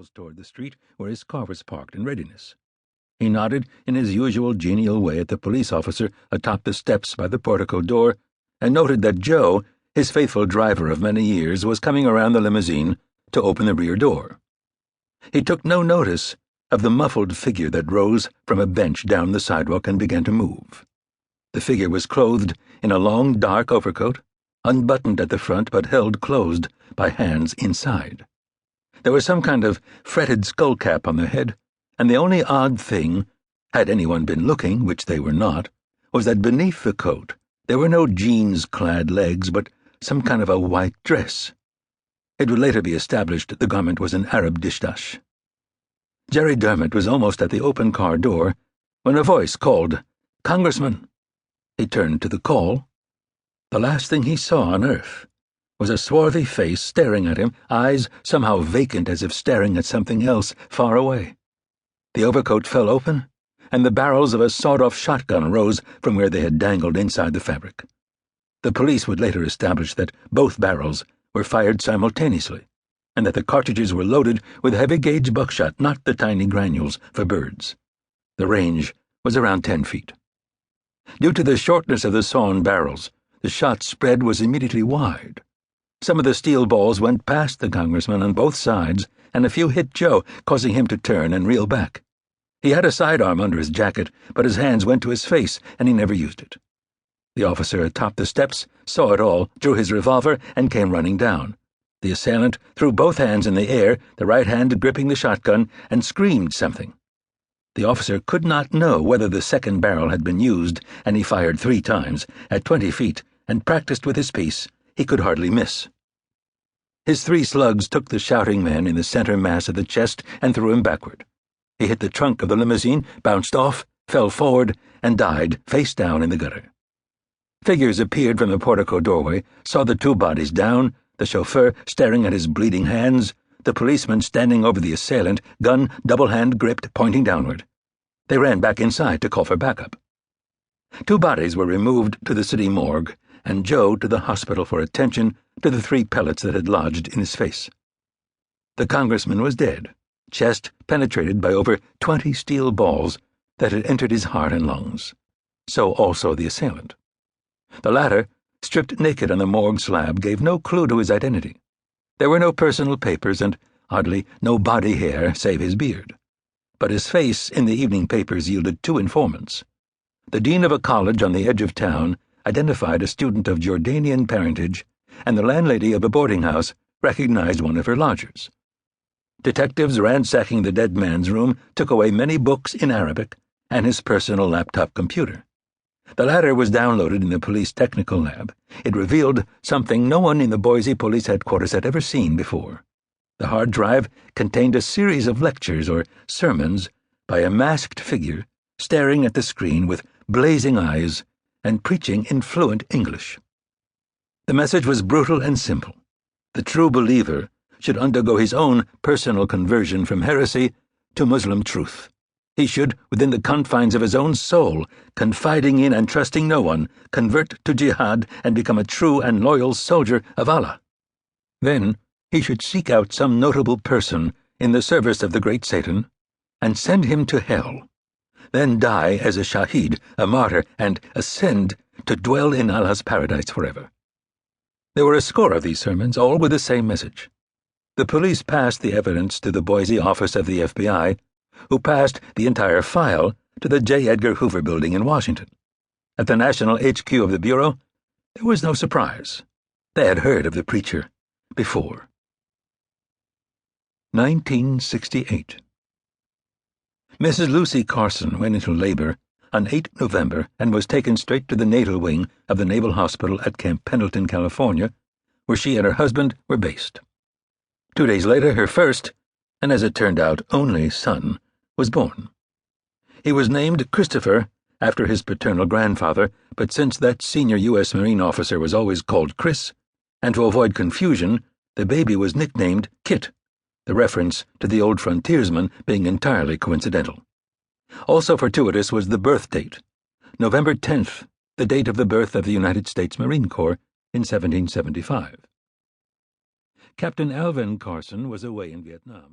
miles toward the street where his car was parked in readiness. He nodded in his usual genial way at the police officer atop the steps by the portico door and noted that Joe, his faithful driver of many years, was coming around the limousine to open the rear door. He took no notice of the muffled figure that rose from a bench down the sidewalk and began to move. The figure was clothed in a long, dark overcoat, unbuttoned at the front but held closed by hands inside. There was some kind of fretted skull cap on the head, and the only odd thing, had anyone been looking, which they were not, was that beneath the coat there were no jeans-clad legs but some kind of a white dress. It would later be established the garment was an Arab dishdash. Jerry Dermott was almost at the open car door when a voice called, "Congressman." He turned to the call. The last thing he saw on earth was a swarthy face staring at him, eyes somehow vacant as if staring at something else far away. The overcoat fell open, and the barrels of a sawed-off shotgun rose from where they had dangled inside the fabric. The police would later establish that both barrels were fired simultaneously, and that the cartridges were loaded with heavy-gauge buckshot, not the tiny granules for birds. The range was around 10 feet. Due to the shortness of the sawn barrels, the shot spread was immediately wide. Some of the steel balls went past the congressman on both sides, and a few hit Joe, causing him to turn and reel back. He had a sidearm under his jacket, but his hands went to his face, and he never used it. The officer atop the steps saw it all, drew his revolver, and came running down. The assailant threw both hands in the air, the right hand gripping the shotgun, and screamed something. The officer could not know whether the second barrel had been used, and he fired 3 times, at 20 feet, and practiced with his piece. He could hardly miss. His 3 slugs took the shouting man in the center mass of the chest and threw him backward. He hit the trunk of the limousine, bounced off, fell forward, and died face down in the gutter. Figures appeared from the portico doorway, saw the 2 bodies down, the chauffeur staring at his bleeding hands, the policeman standing over the assailant, gun double-hand gripped, pointing downward. They ran back inside to call for backup. 2 bodies were removed to the city morgue, and Joe to the hospital for attention to the 3 pellets that had lodged in his face. The congressman was dead, chest penetrated by over 20 steel balls that had entered his heart and lungs. So also the assailant. The latter, stripped naked on the morgue slab, gave no clue to his identity. There were no personal papers and, oddly, no body hair save his beard. But his face in the evening papers yielded 2 informants. The dean of a college on the edge of town identified a student of Jordanian parentage, and the landlady of a boarding house recognized one of her lodgers. Detectives ransacking the dead man's room took away many books in Arabic and his personal laptop computer. The latter was downloaded in the police technical lab. It revealed something no one in the Boise Police Headquarters had ever seen before. The hard drive contained a series of lectures or sermons by a masked figure staring at the screen with blazing eyes and preaching in fluent English. The message was brutal and simple. The true believer should undergo his own personal conversion from heresy to Muslim truth. He should, within the confines of his own soul, confiding in and trusting no one, convert to jihad and become a true and loyal soldier of Allah. Then he should seek out some notable person in the service of the great Satan and send him to hell, then die as a shaheed, a martyr, and ascend to dwell in Allah's paradise forever. There were a score of these sermons, all with the same message. The police passed the evidence to the Boise office of the FBI, who passed the entire file to the J. Edgar Hoover building in Washington. At the national HQ of the Bureau, there was no surprise. They had heard of the preacher before. 1968. Mrs. Lucy Carson went into labor on 8 November and was taken straight to the natal wing of the Naval Hospital at Camp Pendleton, California, where she and her husband were based. 2 days later, her first, and as it turned out, only son, was born. He was named Christopher after his paternal grandfather, but since that senior U.S. Marine officer was always called Chris, and to avoid confusion, the baby was nicknamed Kit, the reference to the old frontiersman being entirely coincidental. Also fortuitous was the birth date, November 10th, the date of the birth of the United States Marine Corps in 1775. Captain Alvin Carson was away in Vietnam.